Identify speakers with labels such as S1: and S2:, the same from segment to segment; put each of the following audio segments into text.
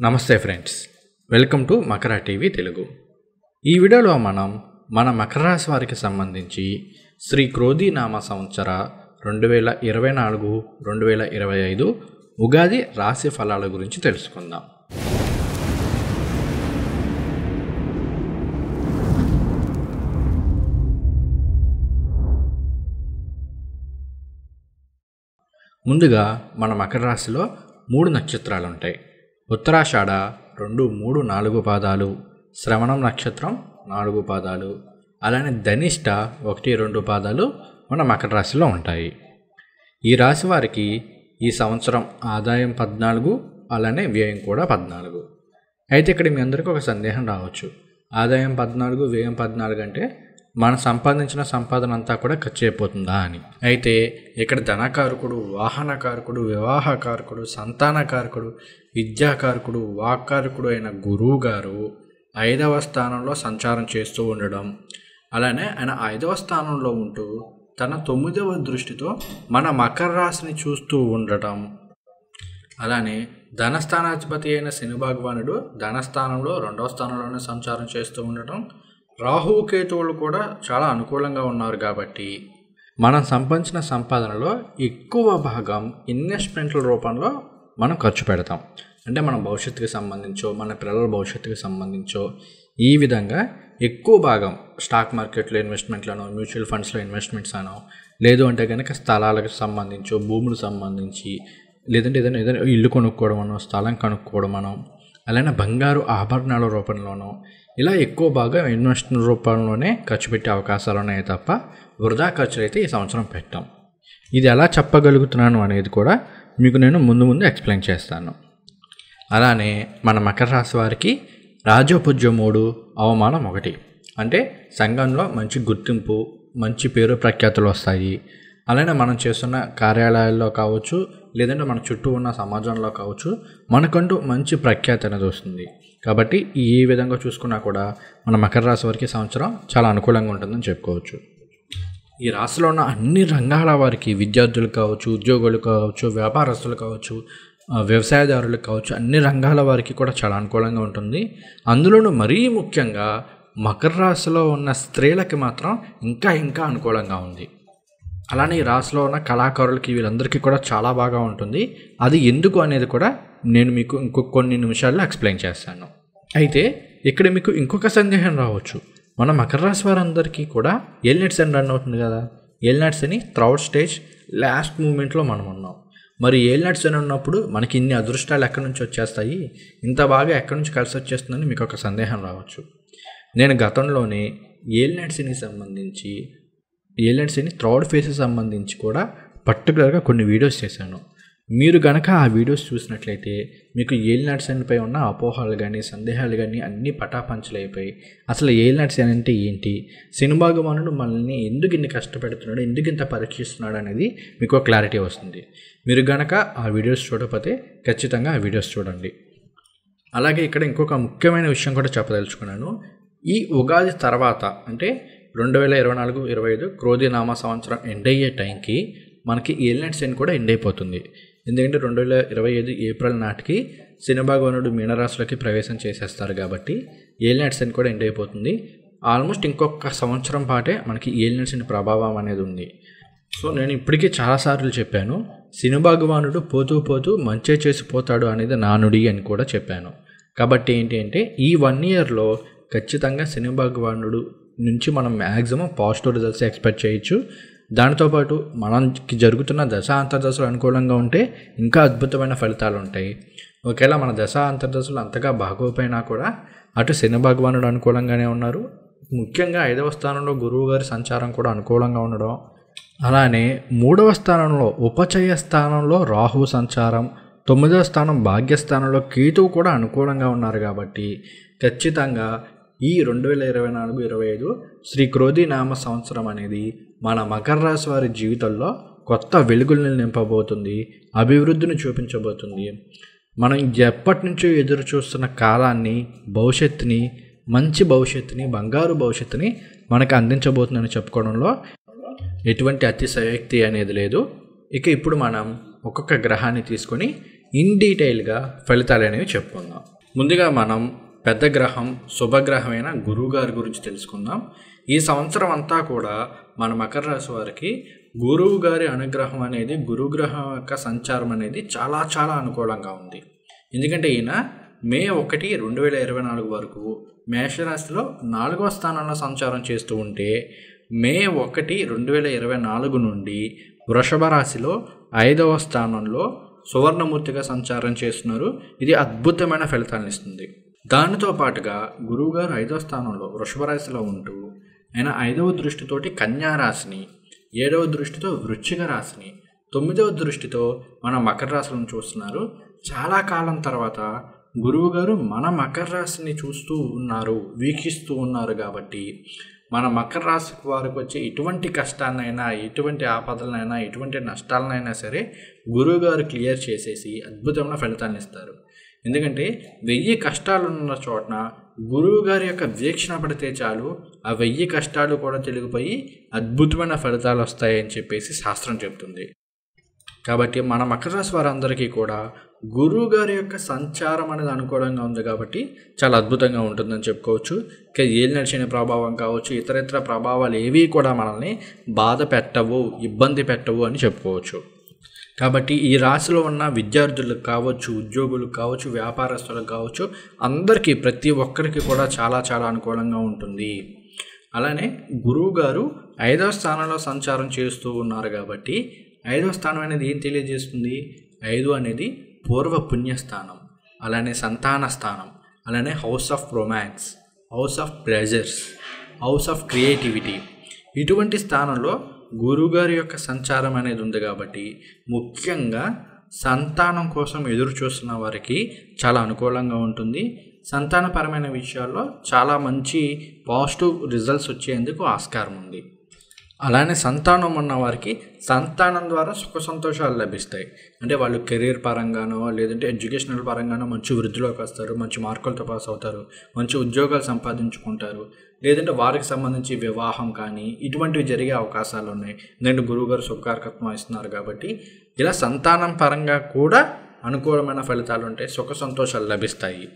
S1: నమస్తే friends, welcome to Makar TV Telugu. ఈ వీడియోలో మనం మన మకర రాశి వారికి సంబంధించి శ్రీ క్రోధినామ సంవత్సర 2024-2025 ఉగాది రాశి ఫలాల గురించి తెలుసుకుందాం. ముందుగా మన మకర రాశిలో 3 నక్షత్రాలు ఉంటాయి. ఉత్తరాషాఢ 2, 3, 4 పాదాలు, శ్రవణం నక్షత్రం 4 పాదాలు, అలానే ధనిష్ట 1, 2 పాదాలు మన మకర రాశిలో ఉంటాయి. ఈ రాశి వారికి ఈ సంవత్సరం ఆదాయం 14, అలానే వ్యయం కూడా 14. అయితే ఇక్కడ మీ అందరికీ ఒక సందేహం రావచ్చు, ఆదాయం 14 వ్యయం 14 అంటే మనం సంపాదించిన సంపాదన అంతా కూడా ఖర్చు అయిపోతుందా అని. అయితే ఇక్కడ ధనకారకుడు, వాహనకారకుడు, వివాహకారకుడు, సంతానకారకుడు, విద్యాకారకుడు, వాక్కారకుడు అయిన గురువు గారు 5వ స్థానంలో సంచారం చేస్తూ ఉండడం, అలానే ఆయన 5వ స్థానంలో ఉంటూ తన 9వ దృష్టితో మన మకర రాశిని చూస్తూ ఉండటం, అలానే ధనస్థానాధిపతి అయిన శని భగవానుడు ధనస్థానంలో 2వ స్థానంలోనే సంచారం చేస్తూ ఉండటం, రాహువు కేతువులు కూడా చాలా అనుకూలంగా ఉన్నారు. కాబట్టి మనం సంపాదించిన సంపాదనలో ఎక్కువ భాగం ఇన్వెస్ట్మెంట్ల రూపంలో మనం ఖర్చు పెడతాం. అంటే మన భవిష్యత్తుకి సంబంధించో, మన పిల్లల భవిష్యత్తుకి సంబంధించో ఈ విధంగా ఎక్కువ భాగం స్టాక్ మార్కెట్లో ఇన్వెస్ట్మెంట్లను, మ్యూచువల్ ఫండ్స్లో ఇన్వెస్ట్మెంట్స్ అనో, లేదు అంటే కనుక స్థలాలకు సంబంధించో, భూములకు సంబంధించి, లేదంటే ఏదైనా ఇల్లు కొనుక్కోవడం అనో, స్థలం కొనుక్కోవడం అనో, అలానే బంగారు ఆభరణాల రూపంలోనో ఇలా ఎక్కువ బాగా ఇన్వెస్ట్మెంట్ రూపంలోనే ఖర్చు పెట్టే అవకాశాలు ఉన్నాయి తప్ప వృధా ఖర్చులు అయితే ఈ సంవత్సరం పెట్టాం. ఇది ఎలా చెప్పగలుగుతున్నాను అనేది కూడా మీకు నేను ముందు ఎక్స్ప్లెయిన్ చేస్తాను. అలానే మన మకర రాశి వారికి రాజోపూజ్యం 3, అవమానం 1. అంటే సంఘంలో మంచి గుర్తింపు, మంచి పేరు ప్రఖ్యాతులు వస్తాయి. అలానే మనం చేస్తున్న కార్యాలయాల్లో కావచ్చు, లేదంటే మన చుట్టూ ఉన్న సమాజంలో కావచ్చు, మనకంటూ మంచి ప్రఖ్యాతి అనేది వస్తుంది. కాబట్టి ఈ విధంగా చూసుకున్నా కూడా మన మకర రాశి వారికి సంవత్సరం చాలా అనుకూలంగా ఉంటుందని చెప్పుకోవచ్చు. ఈ రాశిలో ఉన్న అన్ని రంగాల వారికి, విద్యార్థులు కావచ్చు, ఉద్యోగులు కావచ్చు, వ్యాపారస్తులు కావచ్చు, వ్యవసాయదారులు కావచ్చు, అన్ని రంగాల వారికి కూడా చాలా అనుకూలంగా ఉంటుంది. అందులోనూ మరీ ముఖ్యంగా మకర రాశిలో ఉన్న స్త్రీలకి మాత్రం ఇంకా అనుకూలంగా ఉంది. అలానే ఈ రాశిలో ఉన్న కళాకారులకి, వీళ్ళందరికీ కూడా చాలా బాగా ఉంటుంది. అది ఎందుకు అనేది కూడా నేను మీకు కొన్ని నిమిషాల్లో ఎక్స్ప్లెయిన్ చేస్తాను. అయితే ఇక్కడ మీకు ఇంకొక సందేహం రావచ్చు, మన మకర రాశి వారందరికీ కూడా ఏలినాటి శని రన్ అవుతుంది కదా, ఏలినాటి శని థర్డ్ స్టేజ్ లాస్ట్ మూమెంట్లో మనం ఉన్నాం. మరి ఏలినాటి శని ఉన్నప్పుడు మనకి ఇన్ని అదృష్టాలు ఎక్కడి నుంచి వచ్చేస్తాయి, ఇంత బాగా ఎక్కడి నుంచి కలిసి వచ్చేస్తుందని మీకు ఒక సందేహం రావచ్చు. నేను గతంలోనే ఏలినాటి శనికి సంబంధించి, ఏలినాటి శని థర్డ్ ఫేజ్కి సంబంధించి కూడా పర్టికులర్గా కొన్ని వీడియోస్ చేశాను. మీరు కనుక ఆ వీడియోస్ చూసినట్లయితే మీకు ఏలినాటి శనిపై ఉన్న అపోహలు కానీ, సందేహాలు కానీ అన్నీ పటాపంచలైపోయి అసలు ఏలినాటి శని అంటే ఏంటి, శని భగవానుడు మనల్ని ఎందుకు ఇన్ని కష్టపెడుతున్నాడు, ఎందుకు ఇంత పరీక్షిస్తున్నాడు అనేది మీకు క్లారిటీ వస్తుంది. మీరు కనుక ఆ వీడియోస్ చూడకపోతే ఖచ్చితంగా ఆ వీడియోస్ చూడండి. అలాగే ఇక్కడ ఇంకొక ముఖ్యమైన విషయం కూడా చెప్పదలుచుకున్నాను. ఈ ఉగాది తర్వాత అంటే 2024-25 క్రోధినామ సంవత్సరం ఎండ్ అయ్యే టైంకి మనకి ఏలినాటి శని కూడా ఎండ్ అయిపోతుంది. ఎందుకంటే 2025 ఏప్రిల్ నాటికి శని భగవానుడు మీనరాశిలోకి ప్రవేశం చేసేస్తారు. కాబట్టి ఏలినాటి శని కూడా ఎండ్ అయిపోతుంది. ఆల్మోస్ట్ ఇంకొక సంవత్సరం పాటే మనకి ఏలినాటి శని ప్రభావం అనేది ఉంది. సో నేను ఇప్పటికీ చాలాసార్లు చెప్పాను, శని భగవానుడు పోతూ మంచే చేసిపోతాడు అనేది నానుడి అని కూడా చెప్పాను. కాబట్టి ఏంటి అంటే ఈ 1 ఇయర్లో ఖచ్చితంగా శని భగవానుడు నుంచి మనం మ్యాక్సిమం పాజిటివ్ రిజల్ట్స్ ఎక్స్పెక్ట్ చేయొచ్చు. దాంతోపాటు మనకి జరుగుతున్న దశ అంతర్దశలు అనుకూలంగా ఉంటే ఇంకా అద్భుతమైన ఫలితాలు ఉంటాయి. ఒకవేళ మన దశ అంతర్దశలు అంతగా బాగోపోయినా కూడా అటు శని భగవానుడు అనుకూలంగానే ఉన్నారు. ముఖ్యంగా 5వ స్థానంలో గురువు గారి సంచారం కూడా అనుకూలంగా ఉండడం, అలానే 3వ స్థానంలో ఉపచయ స్థానంలో రాహువు సంచారం, 9వ స్థానం భాగ్యస్థానంలో కేతువు కూడా అనుకూలంగా ఉన్నారు. కాబట్టి ఖచ్చితంగా ఈ 2024-25 శ్రీ క్రోధినామ సంవత్సరం అనేది మన మకర రాశి వారి జీవితంలో కొత్త వెలుగుల్ని నింపబోతుంది, అభివృద్ధిని చూపించబోతుంది. మనం ఎప్పటి నుంచో ఎదురు చూస్తున్న కాలాన్ని, భవిష్యత్తుని, మంచి భవిష్యత్తుని, బంగారు భవిష్యత్తుని మనకు అందించబోతుందని చెప్పుకోవడంలో ఎటువంటి అతిశయోక్తి అనేది లేదు. ఇక ఇప్పుడు మనం ఒక్కొక్క గ్రహాన్ని తీసుకొని ఇన్ డీటెయిల్గా ఫలితాలు అనేవి చెప్పుకుందాం. ముందుగా మనం పెద్ద గ్రహం శుభగ్రహమైన గురువు గారి గురించి తెలుసుకుందాం. ఈ సంవత్సరం అంతా కూడా మన మకర రాశి వారికి గురువు గారి అనుగ్రహం అనేది, గురుగ్రహం యొక్క సంచారం అనేది చాలా చాలా అనుకూలంగా ఉంది. ఎందుకంటే ఈయన మే 1, 2024 వరకు మేషరాశిలో 4వ స్థానంలో సంచారం చేస్తూ ఉంటే మే 1, 2024 నుండి వృషభ రాశిలో 5వ స్థానంలో సువర్ణమూర్తిగా సంచారం చేస్తున్నారు. ఇది అద్భుతమైన ఫలితాలను ఇస్తుంది. దానితో పాటుగా గురువుగారు 5వ స్థానంలో వృషభ రాశిలో ఉంటూ ఆయన 5వ దృష్టితోటి కన్యా రాశిని, 7వ దృష్టితో వృశ్చిక రాశిని, 9వ దృష్టితో మన మకర రాశులను చూస్తున్నారు. చాలా కాలం తర్వాత గురువుగారు మన మకర రాశిని చూస్తూ ఉన్నారు, వీక్షిస్తూ ఉన్నారు. కాబట్టి మన మకర రాశి వారికి వచ్చే ఎటువంటి కష్టాన్నైనా, ఎటువంటి ఆపదలనైనా, ఎటువంటి నష్టాలనైనా సరే గురువుగారు క్లియర్ చేసేసి అద్భుతమైన ఫలితాలను ఇస్తారు. ఎందుకంటే 1000 కష్టాలున్న చోటన గురువు గారి యొక్క వీక్షణ పడితే చాలు, ఆ 1000 కష్టాలు కూడా తొలగిపోయి అద్భుతమైన ఫలితాలు వస్తాయని చెప్పేసి శాస్త్రం చెప్తుంది. కాబట్టి మన మకర రాశి వారందరికీ కూడా గురువు గారి యొక్క సంచారం అనేది అనుకూలంగా ఉంది కాబట్టి చాలా అద్భుతంగా ఉంటుందని చెప్పుకోవచ్చు. ఇక ఏలినాటి ప్రభావం కావచ్చు, ఇతర ప్రభావాలు ఏవి కూడా మనల్ని బాధ పెట్టవు, ఇబ్బంది పెట్టవు అని చెప్పుకోవచ్చు. కాబట్టి ఈ రాశిలో ఉన్న విద్యార్థులకు కావచ్చు, ఉద్యోగులకు కావచ్చు, వ్యాపారస్తులకు కావచ్చు, అందరికీ ప్రతి ఒక్కరికి కూడా చాలా చాలా అనుకూలంగా ఉంటుంది. అలానే గురువు గారు 5వ స్థానంలో సంచారం చేస్తూ ఉన్నారు కాబట్టి 5వ స్థానం అనేది ఏం తెలియజేస్తుంది? 5 అనేది పూర్వ పుణ్యస్థానం, అలానే సంతాన స్థానం, అలానే house of romance, house of pleasures, house of creativity. ఇటువంటి స్థానంలో గురువుగారి యొక్క సంచారం అనేది ఉంది కాబట్టి ముఖ్యంగా సంతానం కోసం ఎదురు చూస్తున్న వారికి చాలా అనుకూలంగా ఉంటుంది. సంతానపరమైన విషయాల్లో చాలా మంచి పాజిటివ్ రిజల్ట్స్ వచ్చేందుకు ఆస్కారం ఉంది. అలానే సంతానం ఉన్న వారికి సంతానం ద్వారా సుఖ సంతోషాలు లభిస్తాయి. అంటే వాళ్ళు కెరీర్ పరంగానో లేదంటే ఎడ్యుకేషనల్ పరంగానో మంచి వృద్ధిలోకి వస్తారు, మంచి మార్కులతో పాస్ అవుతారు, మంచి ఉద్యోగాలు సంపాదించుకుంటారు, లేదంటే వారికి సంబంధించి వివాహం కానీ ఇటువంటివి జరిగే అవకాశాలు ఉన్నాయి. ఎందుకంటే గురువుగారు శుభకారకత్వం ఇస్తున్నారు కాబట్టి ఇలా సంతానం పరంగా కూడా అనుకూలమైన ఫలితాలు ఉంటాయి, సుఖ సంతోషాలు లభిస్తాయి.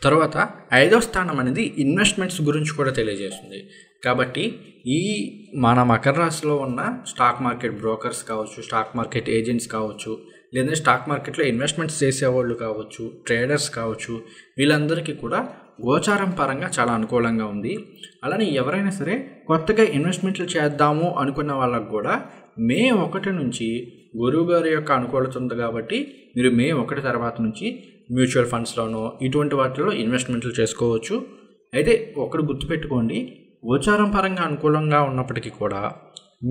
S1: తర్వాత 5వ స్థానం అనేది ఇన్వెస్ట్మెంట్స్ గురించి కూడా తెలియజేస్తుంది. కాబట్టి ఈ మన మకర రాశిలో ఉన్న స్టాక్ మార్కెట్ బ్రోకర్స్ కావచ్చు, స్టాక్ మార్కెట్ ఏజెంట్స్ కావచ్చు, లేదంటే స్టాక్ మార్కెట్లో ఇన్వెస్ట్మెంట్స్ చేసేవాళ్ళు కావచ్చు, ట్రేడర్స్ కావచ్చు, వీళ్ళందరికీ కూడా గోచారం పరంగా చాలా అనుకూలంగా ఉంది. అలానే ఎవరైనా సరే కొత్తగా ఇన్వెస్ట్మెంట్లు చేద్దాము అనుకున్న వాళ్ళకు కూడా మే 1 నుంచి గురువుగారి యొక్క అనుకూలత ఉంది కాబట్టి మీరు మే 1 తర్వాత నుంచి మ్యూచువల్ ఫండ్స్లోనో ఇటువంటి వాటిలో ఇన్వెస్ట్మెంట్లు చేసుకోవచ్చు. అయితే ఒకటి గుర్తుపెట్టుకోండి, గోచారం పరంగా అనుకూలంగా ఉన్నప్పటికీ కూడా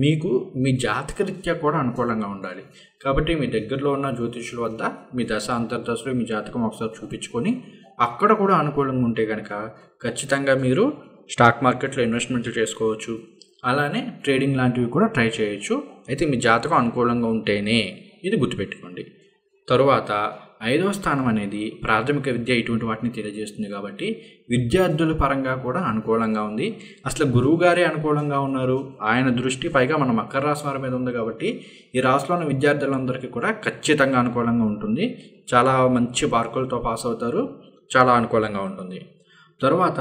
S1: మీకు మీ జాతకరీత్యా కూడా అనుకూలంగా ఉండాలి. కాబట్టి మీ దగ్గరలో ఉన్న జ్యోతిష్యుల వద్ద మీ దశ అంతర్దశలో మీ జాతకం ఒకసారి చూపించుకొని అక్కడ కూడా అనుకూలంగా ఉంటే కనుక ఖచ్చితంగా మీరు స్టాక్ మార్కెట్లో ఇన్వెస్ట్మెంట్లు చేసుకోవచ్చు. అలానే ట్రేడింగ్ లాంటివి కూడా ట్రై చేయొచ్చు. అయితే మీ జాతకం అనుకూలంగా ఉంటేనే, ఇది గుర్తుపెట్టుకోండి. తరువాత 5వ స్థానం అనేది ప్రాథమిక విద్య ఇటువంటి వాటిని తెలియజేస్తుంది కాబట్టి విద్యార్థుల పరంగా కూడా అనుకూలంగా ఉంది. అసలు గురువు గారే అనుకూలంగా ఉన్నారు, ఆయన దృష్టి పైగా మన మకర రాశి వారి మీద ఉంది కాబట్టి ఈ రాశిలో ఉన్న విద్యార్థులందరికీ కూడా ఖచ్చితంగా అనుకూలంగా ఉంటుంది. చాలా మంచి మార్కులతో పాస్ అవుతారు, చాలా అనుకూలంగా ఉంటుంది. తర్వాత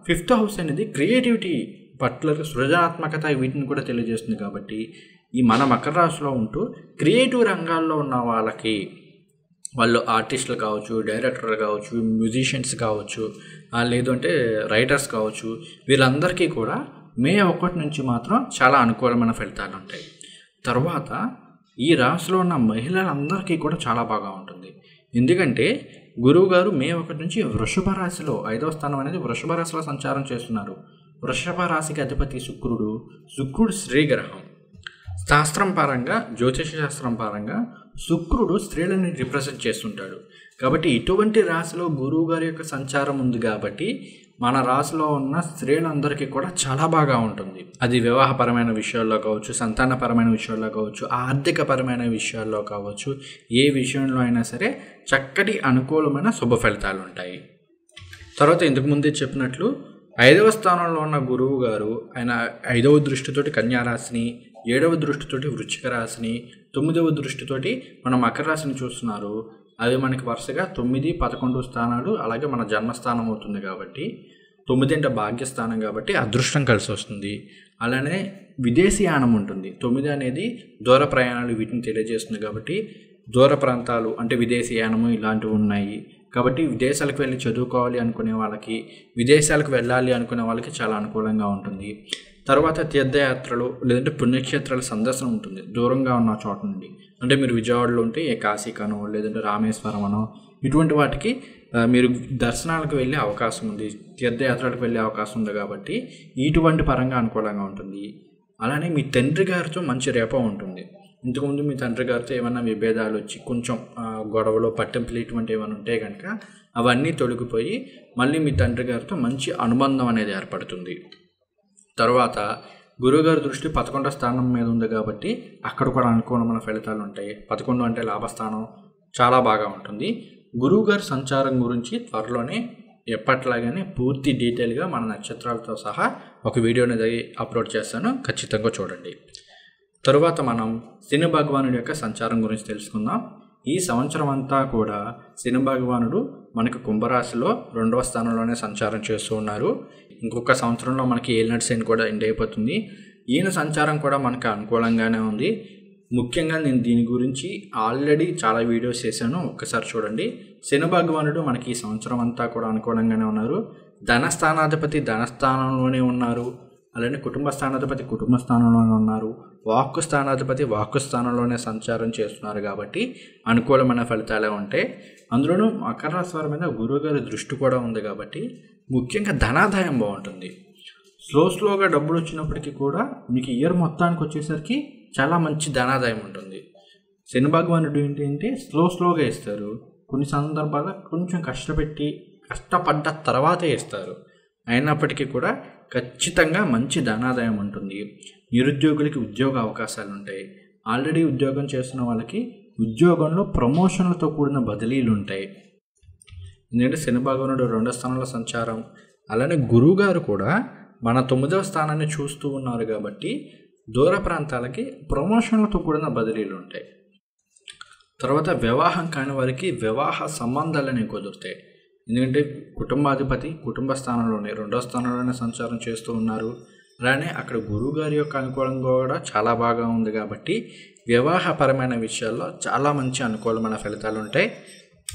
S1: 5th హౌస్ అనేది క్రియేటివిటీ పట్ల, సృజనాత్మకత వీటిని కూడా తెలియజేస్తుంది కాబట్టి ఈ మన మకర రాశిలో ఉంటూ క్రియేటివ్ రంగాల్లో ఉన్న వాళ్ళకి, వాళ్ళు ఆర్టిస్టులు కావచ్చు, డైరెక్టర్లు కావచ్చు, మ్యూజిషియన్స్ కావచ్చు, లేదంటే రైటర్స్ కావచ్చు, వీళ్ళందరికీ కూడా మే 1 నుంచి మాత్రం చాలా అనుకూలమైన ఫలితాలు ఉంటాయి. తర్వాత ఈ రాశిలో ఉన్న మహిళలందరికీ కూడా చాలా బాగా ఉంటుంది. ఎందుకంటే గురువుగారు మే 1 నుంచి వృషభ రాశిలో 5వ స్థానం అనేది వృషభ రాశిలో సంచారం చేస్తున్నారు. వృషభ రాశికి అధిపతి శుక్రుడు శ్రీగ్రహం. శాస్త్రం పరంగా, జ్యోతిష శాస్త్రం పరంగా శుక్రుడు స్త్రీలని రిప్రజెంట్ చేస్తుంటాడు. కాబట్టి ఇటువంటి రాశిలో గురువు గారి యొక్క సంచారం ఉంది కాబట్టి మన రాశిలో ఉన్న స్త్రీలందరికీ కూడా చాలా బాగా ఉంటుంది. అది వివాహపరమైన విషయాల్లో కావచ్చు, సంతానపరమైన విషయాల్లో కావచ్చు, ఆర్థికపరమైన విషయాల్లో కావచ్చు, ఏ విషయంలో అయినా సరే చక్కటి అనుకూలమైన శుభ ఫలితాలు ఉంటాయి. తర్వాత ఇంతకుముందే చెప్పినట్లు 5వ స్థానంలో ఉన్న గురువు గారు ఆయన 5వ దృష్టితోటి కన్యా రాశిని, 7వ దృష్టితోటి వృశ్చిక రాశిని, 9వ దృష్టితోటి మన మకర రాశిని చూస్తున్నారు. అవి మనకి వరుసగా 9, 11 స్థానాలు అలాగే మన జన్మస్థానం అవుతుంది కాబట్టి 9 అంటే భాగ్యస్థానం కాబట్టి అదృష్టం కలిసి వస్తుంది. అలానే విదేశీయానం ఉంటుంది. 9 అనేది దూర ప్రయాణాలు వీటిని తెలియజేస్తుంది కాబట్టి దూర ప్రాంతాలు అంటే విదేశీయానము ఇలాంటివి ఉన్నాయి కాబట్టి విదేశాలకు వెళ్ళి చదువుకోవాలి అనుకునే వాళ్ళకి, విదేశాలకు వెళ్ళాలి అనుకునే వాళ్ళకి చాలా అనుకూలంగా ఉంటుంది. తర్వాత తీర్థయాత్రలు లేదంటే పుణ్యక్షేత్రాల సందర్శనం ఉంటుంది దూరంగా ఉన్న చోట నుండి. అంటే మీరు విజయవాడలో ఉంటే కాశీకనో లేదంటే రామేశ్వరం అనో ఇటువంటి వాటికి మీరు దర్శనాలకు వెళ్ళే అవకాశం ఉంది, తీర్థయాత్రలకు వెళ్ళే అవకాశం ఉంది కాబట్టి ఇటువంటి పరంగా అనుకూలంగా ఉంటుంది. అలానే మీ తండ్రి గారితో మంచి రేపం ఉంటుంది. ఇంతకుముందు మీ తండ్రి గారితో ఏమైనా విభేదాలు వచ్చి కొంచెం గొడవలు పట్టింపులు ఇటువంటి ఏమైనా ఉంటే కనుక అవన్నీ తొలగిపోయి మళ్ళీ మీ తండ్రి గారితో మంచి అనుబంధం అనేది ఏర్పడుతుంది. తర్వాత గురువుగారి దృష్టి 11వ స్థానం మీద ఉంది కాబట్టి అక్కడ కూడా అనుకూలమైన ఫలితాలు ఉంటాయి. 11 అంటే లాభస్థానం, చాలా బాగా ఉంటుంది. గురువుగారి సంచారం గురించి త్వరలోనే ఎప్పట్లాగానే పూర్తి డీటెయిల్గా మన నక్షత్రాలతో సహా ఒక వీడియో అనేది అప్లోడ్ చేస్తాను, ఖచ్చితంగా చూడండి. తరువాత మనం శని భగవానుడి యొక్క సంచారం గురించి తెలుసుకుందాం. ఈ సంవత్సరం అంతా కూడా శని భగవానుడు మనకు కుంభరాశిలో 2వ స్థానంలోనే సంచారం చేస్తూ ఉన్నారు. ఇంకొక సంవత్సరంలో మనకి ఏలినాటి శని కూడా ఎండ్ అయిపోతుంది. ఈయన సంచారం కూడా మనకు అనుకూలంగానే ఉంది. ముఖ్యంగా నేను దీని గురించి ఆల్రెడీ చాలా వీడియోస్ చేశాను, ఒక్కసారి చూడండి. శని భగవానుడు మనకి ఈ సంవత్సరం అంతా కూడా అనుకూలంగానే ఉన్నారు. ధనస్థానాధిపతి ధనస్థానంలోనే ఉన్నారు. అలానే కుటుంబ స్థానాధిపతి కుటుంబ స్థానంలోనే ఉన్నారు. వాక్కు స్థానాధిపతి వాక్కు స్థానంలోనే సంచారం చేస్తున్నారు కాబట్టి అనుకూలమైన ఫలితాలే ఉంటాయి. అందులోనూ మకర రాశి వారి మీద గురువుగారి దృష్టి కూడా ఉంది కాబట్టి ముఖ్యంగా ధనాదాయం బాగుంటుంది. స్లోగా డబ్బులు వచ్చినప్పటికీ కూడా మీకు ఇయర్ మొత్తానికి వచ్చేసరికి చాలా మంచి ధనాదాయం ఉంటుంది. శని భగవానుడు ఏంటంటే స్లోగా ఇస్తారు. కొన్ని సందర్భాల్లో కొంచెం కష్టపడ్డ తర్వాతే ఇస్తారు. అయినప్పటికీ కూడా ఖచ్చితంగా మంచి ధనాదాయం ఉంటుంది. నిరుద్యోగులకి ఉద్యోగ అవకాశాలు ఉంటాయి. ఆల్రెడీ ఉద్యోగం చేస్తున్న వాళ్ళకి ఉద్యోగంలో ప్రమోషన్లతో కూడిన బదిలీలు ఉంటాయి. ఎందుకంటే శని భగవానుడు 2వ స్థానంలో సంచారం, అలానే గురువుగారు కూడా మన 9వ స్థానాన్ని చూస్తూ ఉన్నారు కాబట్టి దూర ప్రాంతాలకి ప్రమోషన్లతో కూడిన బదిలీలు ఉంటాయి. తర్వాత వివాహం కాని వారికి వివాహ సంబంధాలని కుదురుతాయి. ఎందుకంటే కుటుంబాధిపతి కుటుంబ స్థానంలోనే 2వ స్థానంలోనే సంచారం చేస్తూ ఉన్నారు. అలానే అక్కడ గురువుగారి యొక్క అనుకూలం కూడా చాలా బాగా ఉంది కాబట్టి వివాహపరమైన విషయాల్లో చాలా మంచి అనుకూలమైన ఫలితాలు ఉంటాయి.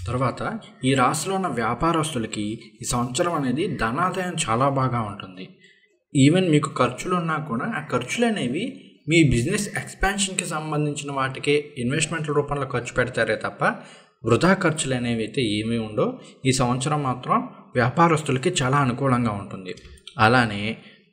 S1: తర్వాత ఈ రాశిలో ఉన్న వ్యాపారస్తులకి ఈ సంవత్సరం అనేది ధనాదాయం చాలా బాగా ఉంటుంది. ఈవెన్ మీకు ఖర్చులు ఉన్నా కూడా ఆ ఖర్చులు అనేవి మీ బిజినెస్ ఎక్స్పాన్షన్కి సంబంధించిన వాటికే ఇన్వెస్ట్మెంట్ల రూపంలో ఖర్చు పెడతారే తప్ప వృధా ఖర్చులు అనేవి అయితే ఏమీ ఉండవు. ఈ సంవత్సరం మాత్రం వ్యాపారస్తులకి చాలా అనుకూలంగా ఉంటుంది. అలానే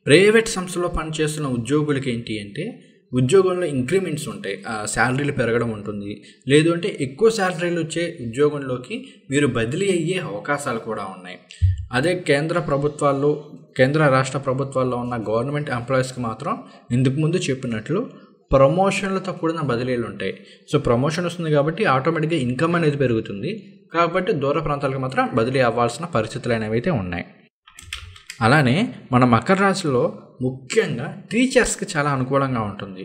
S1: ప్రైవేట్ సంస్థలో పనిచేస్తున్న ఉద్యోగులకి ఏంటి అంటే ఉద్యోగంలో ఇంక్రిమెంట్స్ ఉంటాయి, శాలరీలు పెరగడం ఉంటుంది. లేదు అంటే ఎక్కువ శాలరీలు వచ్చే ఉద్యోగంలోకి మీరు బదిలీ అయ్యే అవకాశాలు కూడా ఉన్నాయి. అదే కేంద్ర రాష్ట్ర ప్రభుత్వాల్లో ఉన్న గవర్నమెంట్ ఎంప్లాయీస్కి మాత్రం ఇంతకుముందు చెప్పినట్లు ప్రమోషన్లతో కూడిన బదిలీలు ఉంటాయి. సో ప్రమోషన్ వస్తుంది కాబట్టి ఆటోమేటిక్గా ఇన్కమ్ అనేది పెరుగుతుంది. కాబట్టి దూర ప్రాంతాలకు మాత్రం బదిలీ అవ్వాల్సిన పరిస్థితులు అనేవి అయితే ఉన్నాయి. అలానే మన మకర రాశిలో ముఖ్యంగా టీచర్స్కి చాలా అనుకూలంగా ఉంటుంది.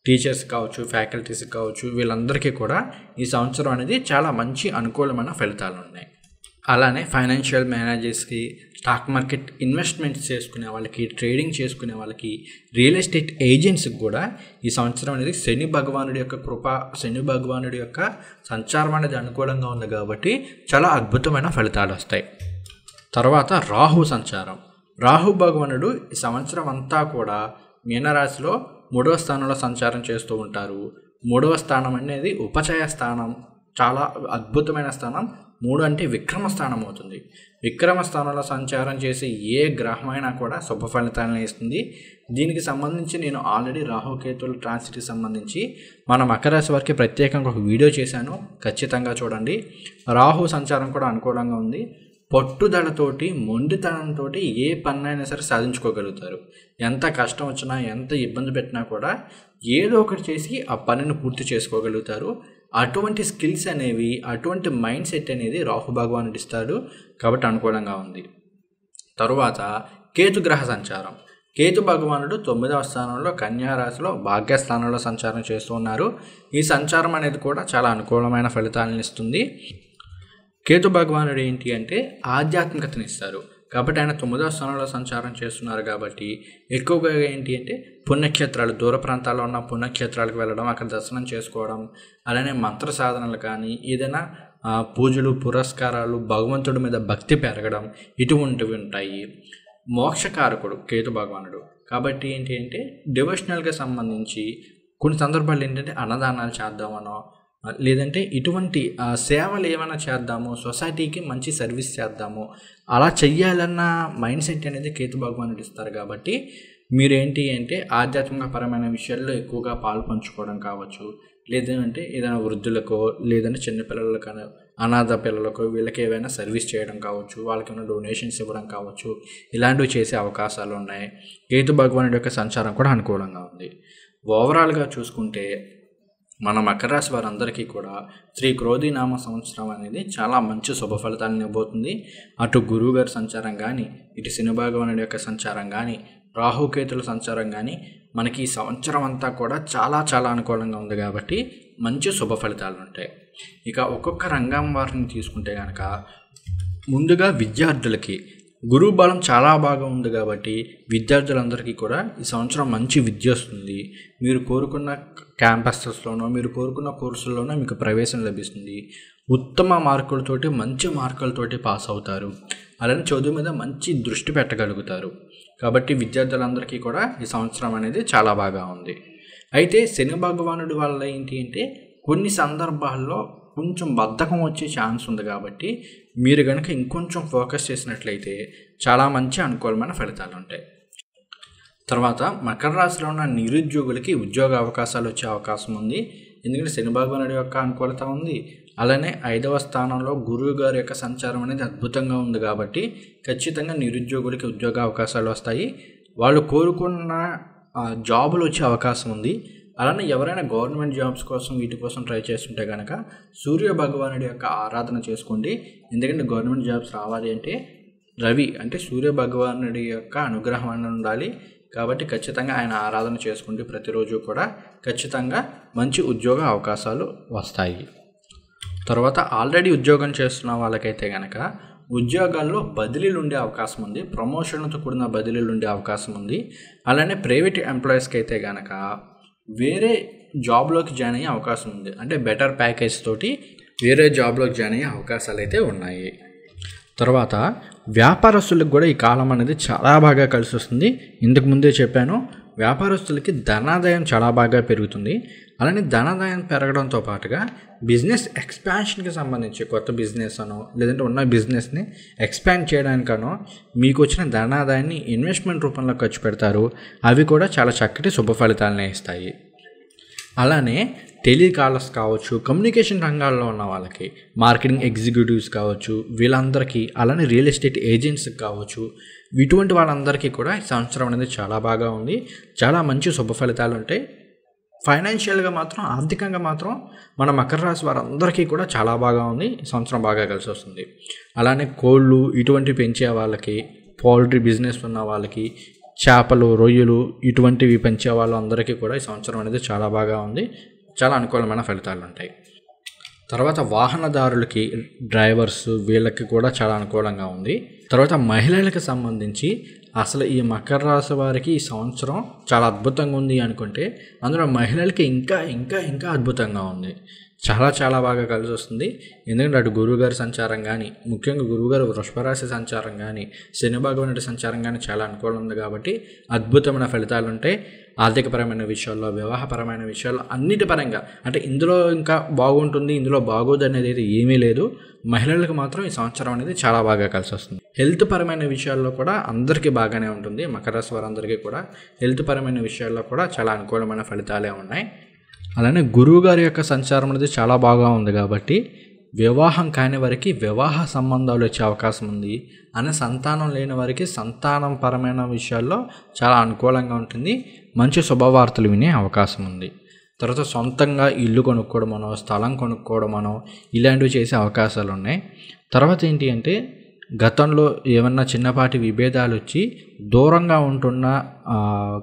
S1: టీచర్స్ కావచ్చు, ఫ్యాకల్టీస్ కావచ్చు, వీళ్ళందరికీ కూడా ఈ సంవత్సరం అనేది చాలా మంచి అనుకూలమైన ఫలితాలు ఉన్నాయి. అలానే ఫైనాన్షియల్ మేనేజర్స్కి, స్టాక్ మార్కెట్ ఇన్వెస్ట్మెంట్స్ చేసుకునే వాళ్ళకి, ట్రేడింగ్ చేసుకునే వాళ్ళకి, రియల్ ఎస్టేట్ ఏజెంట్స్కి కూడా ఈ సంవత్సరం అనేది శని భగవానుడి యొక్క కృప, శని భగవానుడి యొక్క సంచారం అనేది అనుకూలంగా ఉంది కాబట్టి చాలా అద్భుతమైన ఫలితాలు వస్తాయి. తర్వాత రాహు సంచారం. రాహు భగవానుడు ఈ సంవత్సరం అంతా కూడా మీనరాశిలో 3వ స్థానంలో సంచారం చేస్తూ ఉంటారు. 3వ స్థానం అనేది ఉపచయ స్థానం, చాలా అద్భుతమైన స్థానం. 3 అంటే విక్రమ స్థానం అవుతుంది. విక్రమ స్థానంలో సంచారం చేసి ఏ గ్రహమైనా కూడా శుభ ఫలితాలను ఇస్తుంది. దీనికి సంబంధించి నేను ఆల్రెడీ రాహుకేతుల ట్రాన్సిట్కి సంబంధించి మన మకర రాశి వారికి ప్రత్యేకంగా ఒక వీడియో చేశాను, ఖచ్చితంగా చూడండి. రాహు సంచారం కూడా అనుకూలంగా ఉంది. పట్టుదలతోటి, మొండితనంతో ఏ పన్నైనా సరే సాధించుకోగలుగుతారు. ఎంత కష్టం వచ్చినా, ఎంత ఇబ్బంది పెట్టినా కూడా ఏదో ఒకటి చేసి ఆ పనిని పూర్తి చేసుకోగలుగుతారు. అటువంటి స్కిల్స్ అనేవి, అటువంటి మైండ్ సెట్ అనేది రాహు భగవానుడు ఇస్తాడు కాబట్టి అనుకూలంగా ఉంది. తరువాత కేతుగ్రహ సంచారం. కేతు భగవానుడు 9వ స్థానంలో కన్యా రాశిలో భాగ్యస్థానంలో సంచారం చేస్తూ ఉన్నారు. ఈ సంచారం అనేది కూడా చాలా అనుకూలమైన ఫలితాలను ఇస్తుంది. కేతు భగవానుడు ఏంటి అంటే ఆధ్యాత్మికతని ఇస్తారు. కాబట్టి ఆయన 9వ స్థానంలో సంచారం చేస్తున్నారు కాబట్టి ఎక్కువగా ఏంటి అంటే పుణ్యక్షేత్రాలు, దూర ప్రాంతాల్లో ఉన్న పుణ్యక్షేత్రాలకు వెళ్ళడం, అక్కడ దర్శనం చేసుకోవడం, అలానే మంత్ర సాధనలు కానీ ఏదైనా పూజలు పురస్కారాలు, భగవంతుడి మీద భక్తి పెరగడం ఇటువంటివి ఉంటాయి. మోక్షకారకుడు కేతు భగవానుడు కాబట్టి ఏంటి అంటే డివోషనల్గా సంబంధించి కొన్ని సందర్భాలు ఏంటంటే అన్నదానాలు చేద్దామనో లేదంటే ఇటువంటి సేవలు ఏమైనా చేద్దాము, సొసైటీకి మంచి సర్వీస్ చేద్దాము, అలా చెయ్యాలన్న మైండ్ సెట్ అనేది కేతు భగవానుడు ఇస్తారు. కాబట్టి మీరేంటి అంటే ఆధ్యాత్మికపరమైన విషయాల్లో ఎక్కువగా పాలు పంచుకోవడం కావచ్చు, లేదంటే ఏదైనా వృద్ధులకో లేదంటే చిన్నపిల్లలకో అనాథ పిల్లలకో వీళ్ళకి ఏవైనా సర్వీస్ చేయడం కావచ్చు, వాళ్ళకి ఏమైనా డొనేషన్స్ ఇవ్వడం కావచ్చు, ఇలాంటివి చేసే అవకాశాలు ఉన్నాయి. కేతు భగవానుడి యొక్క సంచారం కూడా అనుకూలంగా ఉంది. ఓవరాల్గా చూసుకుంటే మన మకర రాశి వారందరికీ కూడా శ్రీ క్రోధి నామ సంవత్సరం అనేది చాలా మంచి శుభ ఫలితాలను ఇవ్వబోతుంది. అటు గురువుగారి సంచారం కానీ, ఇటు శని భగవానుడి యొక్క సంచారం కానీ, రాహుకేతుల సంచారం కానీ మనకి ఈ సంవత్సరం అంతా కూడా చాలా చాలా అనుకూలంగా ఉంది. కాబట్టి మంచి శుభ ఫలితాలు ఉంటాయి. ఇక ఒక్కొక్క రంగం వారిని తీసుకుంటే కనుక ముందుగా విద్యార్థులకి గురువు బలం చాలా బాగా ఉంది. కాబట్టి విద్యార్థులందరికీ కూడా ఈ సంవత్సరం మంచి విద్య వస్తుంది. మీరు కోరుకున్న క్యాంపసెస్లోనో మీరు కోరుకున్న కోర్సుల్లోనో మీకు ప్రవేశం లభిస్తుంది. ఉత్తమ మార్కులతోటి మంచి మార్కులతోటి పాస్ అవుతారు. అలానే చదువు మీద మంచి దృష్టి పెట్టగలుగుతారు. కాబట్టి విద్యార్థులందరికీ కూడా ఈ సంవత్సరం అనేది చాలా బాగా ఉంది. అయితే శని భగవానుడి వల్ల ఏంటి అంటే కొన్ని సందర్భాల్లో కొంచెం బద్ధకం వచ్చే ఛాన్స్ ఉంది. కాబట్టి మీరు కనుక ఇంకొంచెం ఫోకస్ చేసినట్లయితే చాలా మంచి అనుకూలమైన ఫలితాలు ఉంటాయి. తర్వాత మకర రాశిలో ఉన్న నిరుద్యోగులకి ఉద్యోగ అవకాశాలు వచ్చే అవకాశం ఉంది. ఎందుకంటే శని భగవానుడి యొక్క అనుకూలత ఉంది. అలానే 5వ స్థానంలో గురువు గారి యొక్క సంచారం అనేది అద్భుతంగా ఉంది. కాబట్టి ఖచ్చితంగా నిరుద్యోగులకి ఉద్యోగ అవకాశాలు వస్తాయి. వాళ్ళు కోరుకున్న జాబులు వచ్చే అవకాశం ఉంది. అలానే ఎవరైనా గవర్నమెంట్ జాబ్స్ కోసం వీటి కోసం ట్రై చేస్తుంటే కనుక సూర్య భగవానుడి యొక్క ఆరాధన చేసుకోండి. ఎందుకంటే గవర్నమెంట్ జాబ్స్ రావాలి అంటే రవి అంటే సూర్య భగవానుడి యొక్క అనుగ్రహం అని ఉండాలి. కాబట్టి ఖచ్చితంగా ఆయన ఆరాధన చేసుకోండి. ప్రతిరోజు కూడా ఖచ్చితంగా మంచి ఉద్యోగ అవకాశాలు వస్తాయి. తర్వాత ఆల్రెడీ ఉద్యోగం చేస్తున్న వాళ్ళకైతే కనుక ఉద్యోగాల్లో బదిలీలు ఉండే అవకాశం ఉంది. ప్రమోషన్లతో కూడిన బదిలీలు ఉండే అవకాశం ఉంది. అలానే ప్రైవేట్ ఎంప్లాయీస్కి అయితే కనుక వేరే జాబ్లోకి జాయిన్ అయ్యే అవకాశం ఉంది. అంటే బెటర్ ప్యాకేజ్ తోటి వేరే జాబ్లోకి జాయిన్ అయ్యే అవకాశాలు అయితే ఉన్నాయి. తర్వాత వ్యాపారస్తులకు కూడా ఈ కాలం అనేది చాలా బాగా కలిసి వస్తుంది. ఇంతకు ముందే చెప్పాను, వ్యాపారస్తులకి ధనాదాయం చాలా బాగా పెరుగుతుంది. అలానే ధనాదాయం పెరగడంతో పాటుగా బిజినెస్ ఎక్స్పాన్షన్కి సంబంధించి కొత్త బిజినెస్ అనో లేదంటే ఉన్న బిజినెస్ని ఎక్స్పాండ్ చేయడానికనో మీకు వచ్చిన ధనాదాయాన్ని ఇన్వెస్ట్మెంట్ రూపంలో ఖర్చు పెడతారు. అవి కూడా చాలా చక్కటి శుభ ఫలితాలనే ఇస్తాయి. అలానే టెలికాలర్స్ కావచ్చు, కమ్యూనికేషన్ రంగాల్లో ఉన్న వాళ్ళకి, మార్కెటింగ్ ఎగ్జిక్యూటివ్స్ కావచ్చు, వీళ్ళందరికీ, అలానే రియల్ ఎస్టేట్ ఏజెంట్స్కి కావచ్చు, ఇటువంటి వాళ్ళందరికీ కూడా ఈ సంవత్సరం అనేది చాలా బాగా ఉంది. చాలా మంచి శుభ ఫలితాలు ఉంటాయి. ఫైనాన్షియల్గా మాత్రం, ఆర్థికంగా మాత్రం మన మకర రాశి వారందరికీ కూడా చాలా బాగా ఉంది. ఈ సంవత్సరం బాగా కలిసి వస్తుంది. అలానే కోళ్ళు ఇటువంటివి పెంచే వాళ్ళకి, పౌల్ట్రీ బిజినెస్ ఉన్న వాళ్ళకి, చేపలు రొయ్యలు ఇటువంటివి పెంచే వాళ్ళందరికీ కూడా ఈ సంవత్సరం అనేది చాలా బాగా ఉంది. చాలా అనుకూలమైన ఫలితాలు ఉంటాయి. తర్వాత వాహనదారులకి, డ్రైవర్స్ వీళ్ళకి కూడా చాలా అనుకూలంగా ఉంది. తర్వాత మహిళలకు సంబంధించి అసలు ఈ మకర రాశి వారికి ఈ సంవత్సరం చాలా అద్భుతంగా ఉంది అనుకుంటే అందులో మహిళలకి ఇంకా ఇంకా ఇంకా అద్భుతంగా ఉంది. చాలా చాలా బాగా కలిసి వస్తుంది. ఎందుకంటే అటు గురువుగారి సంచారం కానీ, ముఖ్యంగా గురువుగారు వృషభరాశి సంచారం కానీ, శని భగవానుడి సంచారం కానీ చాలా అనుకూలంగా ఉంది. కాబట్టి అద్భుతమైన ఫలితాలు ఉంటాయి. ఆర్థికపరమైన విషయాల్లో, వివాహపరమైన విషయాల్లో, అన్నిటి పరంగా. అంటే ఇందులో ఇంకా బాగుంటుంది, ఇందులో బాగోదు అనేది అయితే ఏమీ లేదు. మహిళలకు మాత్రం ఈ సంవత్సరం అనేది చాలా బాగా కలిసి వస్తుంది. హెల్త్ పరమైన విషయాల్లో కూడా అందరికీ బాగానే ఉంటుంది. మకర రాశి వారందరికీ కూడా హెల్త్ పరమైన విషయాల్లో కూడా చాలా అనుకూలమైన ఫలితాలే ఉన్నాయి. అలానే గురువు గారి యొక్క సంచారం అనేది చాలా బాగా ఉంది. కాబట్టి వివాహం కాని వారికి వివాహ సంబంధాలు వచ్చే అవకాశం ఉంది. అనే సంతానం లేని వారికి సంతానం పరమైన విషయాల్లో చాలా అనుకూలంగా ఉంటుంది. మంచి శుభవార్తలు వినే అవకాశం ఉంది. తర్వాత సొంతంగా ఇల్లు కొనుక్కోవడమనో, స్థలం కొనుక్కోవడమనో ఇలాంటివి చేసే అవకాశాలు ఉన్నాయి. తర్వాత ఏంటి అంటే గతంలో ఏమన్నా చిన్నపాటి విభేదాలు వచ్చి దూరంగా ఉంటున్న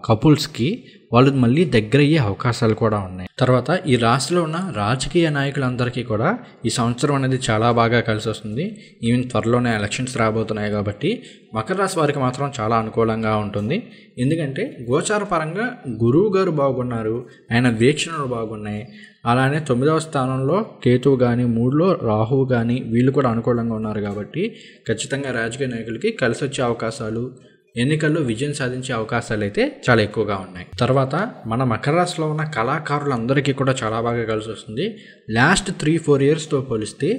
S1: కపుల్స్కి వాళ్ళు మళ్ళీ దగ్గరయ్యే అవకాశాలు కూడా ఉన్నాయి. తర్వాత ఈ రాశిలో ఉన్న రాజకీయ నాయకులందరికీ కూడా ఈ సంవత్సరం అనేది చాలా బాగా కలిసి వస్తుంది. ఈవెన్ త్వరలోనే ఎలక్షన్స్ రాబోతున్నాయి కాబట్టి మకర రాశి వారికి మాత్రం చాలా అనుకూలంగా ఉంటుంది. ఎందుకంటే గోచార పరంగా గురువు గారు బాగున్నారు, ఆయన వీక్షణలు బాగున్నాయి. అలానే 9వ స్థానంలో కేతువు కానీ 3లో రాహువు కానీ వీళ్ళు కూడా అనుకూలంగా ఉన్నారు కాబట్టి ఖచ్చితంగా రాజకీయ నాయకులకి కలిసి వచ్చే అవకాశాలు, ఎన్నికల్లో విజయం సాధించే అవకాశాలు అయితే చాలా ఎక్కువగా ఉన్నాయి. తర్వాత మన మకర రాశిలో ఉన్న కళాకారులందరికీ కూడా చాలా బాగా కలిసి వస్తుంది. లాస్ట్ 3-4 ఇయర్స్తో పోలిస్తే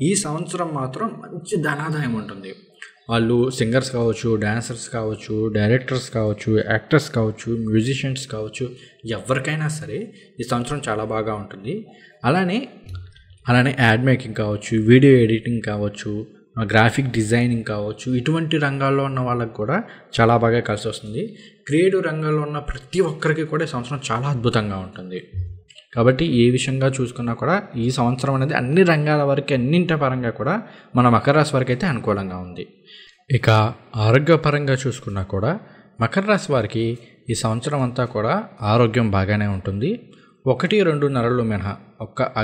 S1: ఈ సంవత్సరం మాత్రం మంచి ధనాదాయం ఉంటుంది. వాళ్ళు సింగర్స్ కావచ్చు, డాన్సర్స్ కావచ్చు, డైరెక్టర్స్ కావచ్చు, యాక్టర్స్ కావచ్చు, మ్యూజిషియన్స్ కావచ్చు, ఎవరికైనా సరే ఈ సంవత్సరం చాలా బాగా ఉంటుంది. అలానే యాడ్ మేకింగ్ కావచ్చు, వీడియో ఎడిటింగ్ కావచ్చు, గ్రాఫిక్ డిజైనింగ్ కావచ్చు, ఇటువంటి రంగాల్లో ఉన్న వాళ్ళకి కూడా చాలా బాగా కలిసి వస్తుంది. క్రియేటివ్ రంగాల్లో ఉన్న ప్రతి ఒక్కరికి కూడా ఈ సంవత్సరం చాలా అద్భుతంగా ఉంటుంది. కాబట్టి ఏ విషయంగా చూసుకున్నా కూడా ఈ సంవత్సరం అనేది అన్ని రంగాల వరకు, అన్నింటి పరంగా కూడా మన మకర రాశి వారికి అయితే అనుకూలంగా ఉంది. ఇక ఆరోగ్యపరంగా చూసుకున్నా కూడా మకర రాశి వారికి ఈ సంవత్సరం అంతా కూడా ఆరోగ్యం బాగానే ఉంటుంది. 1-2 నెలలు మినహా,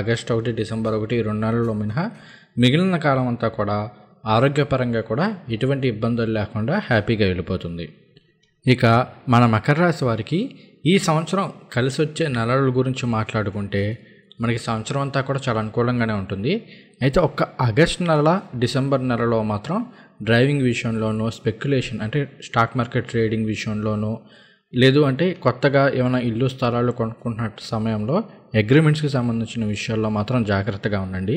S1: ఆగస్టు 1, డిసెంబర్ 1, 2 నెలలు మినహా మిగిలిన కాలం అంతా కూడా ఆరోగ్యపరంగా కూడా ఎటువంటి ఇబ్బందులు లేకుండా హ్యాపీగా వెళ్ళిపోతుంది. ఇక మన మకర రాశి వారికి ఈ సంవత్సరం కలిసి వచ్చే నెలల గురించి మాట్లాడుకుంటే మనకి సంవత్సరం అంతా కూడా చాలా అనుకూలంగానే ఉంటుంది. అయితే ఆగస్ట్ నెల, డిసెంబర్ నెలలో మాత్రం డ్రైవింగ్ విషయంలోనూ, స్పెక్యులేషన్ అంటే స్టాక్ మార్కెట్ ట్రేడింగ్ విషయంలోనూ, లేదు అంటే కొత్తగా ఏమైనా ఇల్లు స్థలాలు కొనుక్కుంటున్న సమయంలో అగ్రిమెంట్స్కి సంబంధించిన విషయాల్లో మాత్రం జాగ్రత్తగా ఉండండి.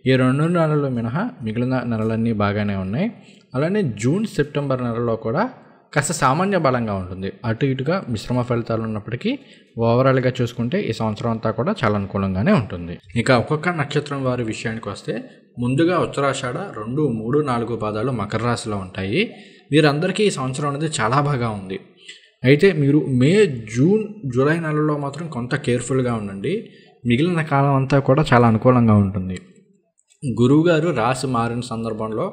S1: ఈ 2 నెలలు మినహా మిగిలిన నెలలన్నీ బాగానే ఉన్నాయి. అలానే జూన్, సెప్టెంబర్ నెలలో కూడా కాస్త సామాన్య బలంగా ఉంటుంది. అటు ఇటుగా మిశ్రమ ఫలితాలు ఉన్నప్పటికీ ఓవరాల్గా చూసుకుంటే ఈ సంవత్సరం అంతా కూడా చాలా అనుకూలంగానే ఉంటుంది. ఇక ఒక్కొక్క నక్షత్రం వారి విషయానికి వస్తే ముందుగా ఉత్తరాషాఢ 2, 3, 4 పాదాలు మకర రాశిలో ఉంటాయి. వీరందరికీ ఈ సంవత్సరం అనేది చాలా బాగా ఉంది. అయితే మీరు మే, జూన్, జూలై నెలలో మాత్రం కొంత కేర్ఫుల్గా ఉండండి. మిగిలిన కాలం అంతా కూడా చాలా అనుకూలంగా ఉంటుంది. గురువుగారు రాశి మారిన సందర్భంలో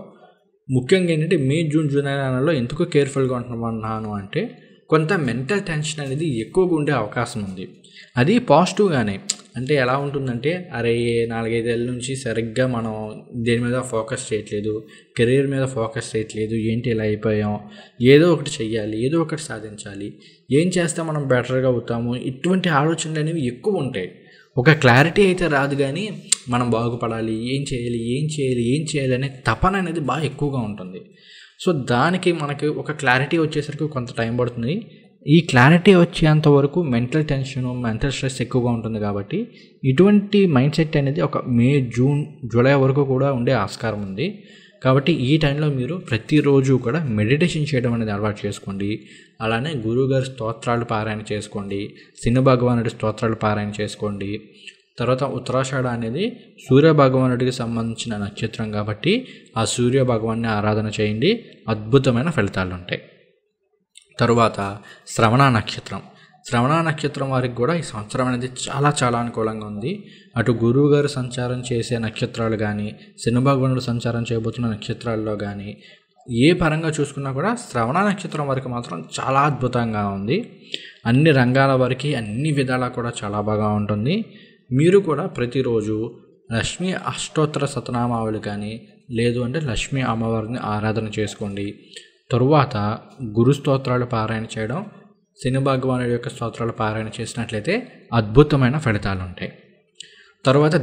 S1: ముఖ్యంగా ఏంటంటే మే, జూన్, జూలై నెలలో ఎందుకు కేర్ఫుల్గా ఉంటున్నాను అంటే కొంత మెంటల్ టెన్షన్ అనేది ఎక్కువగా ఉండే అవకాశం ఉంది. అది పాజిటివ్గానే. అంటే ఎలా ఉంటుందంటే, అరే 4-5 ఏళ్ళ నుంచి సరిగ్గా మనం దేని మీద ఫోకస్ చేయట్లేదు, కెరీర్ మీద ఫోకస్ చేయట్లేదు, ఏంటి ఇలా అయిపోయాం, ఏదో ఒకటి చెయ్యాలి, ఏదో ఒకటి సాధించాలి, ఏం చేస్తే మనం బెటర్గా అవుతాము, ఇటువంటి ఆలోచనలు అనేవి ఎక్కువ ఉంటాయి. ఒక క్లారిటీ అయితే రాదు, కానీ మనం బాగుపడాలి, ఏం చేయాలి అనే తపన అనేది బాగా ఎక్కువగా ఉంటుంది. సో దానికి మనకి ఒక క్లారిటీ వచ్చేసరికి కొంత టైం పడుతుంది. ఈ క్లారిటీ వచ్చేంత వరకు మెంటల్ టెన్షన్, మెంటల్ స్ట్రెస్ ఎక్కువగా ఉంటుంది. కాబట్టి ఇటువంటి మైండ్ సెట్ అనేది మే, జూన్, జూలై వరకు కూడా ఉండే ఆస్కారం ఉంది. కాబట్టి ఈ టైంలో మీరు ప్రతిరోజు కూడా మెడిటేషన్ చేయడం అనేది అలవాటు చేసుకోండి. అలానే గురువుగారి స్తోత్రాలు పారాయణ చేసుకోండి, శని భగవానుడి స్తోత్రాలు పారాయణ చేసుకోండి. తర్వాత ఉత్తరాషాఢ అనేది సూర్య భగవానుడికి సంబంధించిన నక్షత్రం కాబట్టి ఆ సూర్య భగవాన్ని ఆరాధన చేయండి, అద్భుతమైన ఫలితాలు ఉంటాయి. తరువాత శ్రవణ నక్షత్రం వారికి కూడా ఈ సంవత్సరం అనేది చాలా చాలా అనుకూలంగా ఉంది. అటు గురువు గారు సంచారం చేసే నక్షత్రాలు కానీ, శని భగవానుడు సంచారం చేయబోతున్న నక్షత్రాల్లో కానీ ఏ పరంగా చూసుకున్నా కూడా శ్రవణ నక్షత్రం వారికి మాత్రం చాలా అద్భుతంగా ఉంది. అన్ని రంగాల వారికి అన్ని విధాలా కూడా చాలా బాగా ఉంటుంది. మీరు కూడా ప్రతిరోజు లక్ష్మీ అష్టోత్తర శతనామావళి కానీ, లేదు అంటే లక్ష్మీ అమ్మవారిని ఆరాధన చేసుకోండి. తరువాత గురు స్తోత్రాలు పారాయణ చేయడం, శని భగవానుడి యొక్క స్తోత్రాలు పారాయణ చేసినట్లయితే అద్భుతమైన ఫలితాలు ఉంటాయి. తర్వాత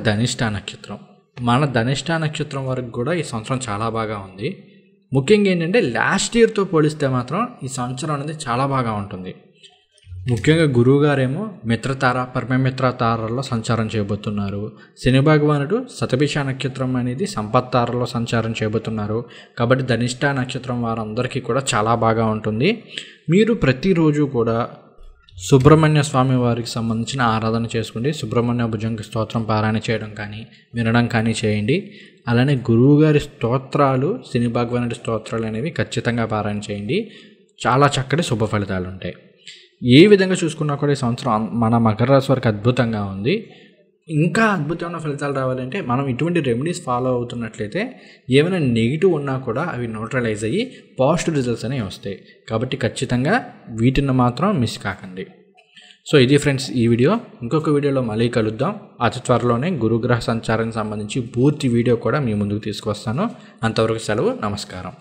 S1: మన ధనిష్ట నక్షత్రం వరకు కూడా ఈ సంవత్సరం చాలా బాగా ఉంది. ముఖ్యంగా ఏంటంటే లాస్ట్ ఇయర్తో పోలిస్తే మాత్రం ఈ సంవత్సరం అనేది చాలా బాగా ఉంటుంది. ముఖ్యంగా గురువుగారేమో మిత్రతార, పరమమిత్ర తారల్లో సంచారం చేయబోతున్నారు. శని భగవానుడు శతభిష నక్షత్రం అనేది సంపత్ తారలో సంచారం చేయబోతున్నారు. కాబట్టి ధనిష్ట నక్షత్రం వారందరికీ కూడా చాలా బాగా ఉంటుంది. మీరు ప్రతిరోజు కూడా సుబ్రహ్మణ్య స్వామి వారికి సంబంధించిన ఆరాధన చేసుకోండి. సుబ్రహ్మణ్య భుజంగ స్తోత్రం పారాయణ చేయడం కానీ, వినడం కానీ చేయండి. అలానే గురువుగారి స్తోత్రాలు, శని భగవానుడి స్తోత్రాలు అనేవి ఖచ్చితంగా పారాయణ చేయండి. చాలా చక్కటి శుభ ఫలితాలు ఉంటాయి. ఏ విధంగా చూసుకున్నా కూడా ఈ సంవత్సరం మన మకర రాశి వారికి అద్భుతంగా ఉంది. ఇంకా అద్భుతమైన ఫలితాలు రావాలంటే మనం ఇటువంటి రెమెడీస్ ఫాలో అవుతున్నట్లయితే ఏమైనా నెగిటివ్ ఉన్నా కూడా అవి న్యూట్రలైజ్ అయ్యి పాజిటివ్ రిజల్ట్స్ అనేవి వస్తాయి. కాబట్టి ఖచ్చితంగా వీటిని మాత్రం మిస్ కాకండి. సో ఇది ఫ్రెండ్స్ ఈ వీడియో. ఇంకొక వీడియోలో మళ్ళీ కలుద్దాం. అతి త్వరలోనే గురుగ్రహ సంచారానికి సంబంధించి పూర్తి వీడియో కూడా మీ ముందుకు తీసుకొస్తాను. అంతవరకు సెలవు. నమస్కారం.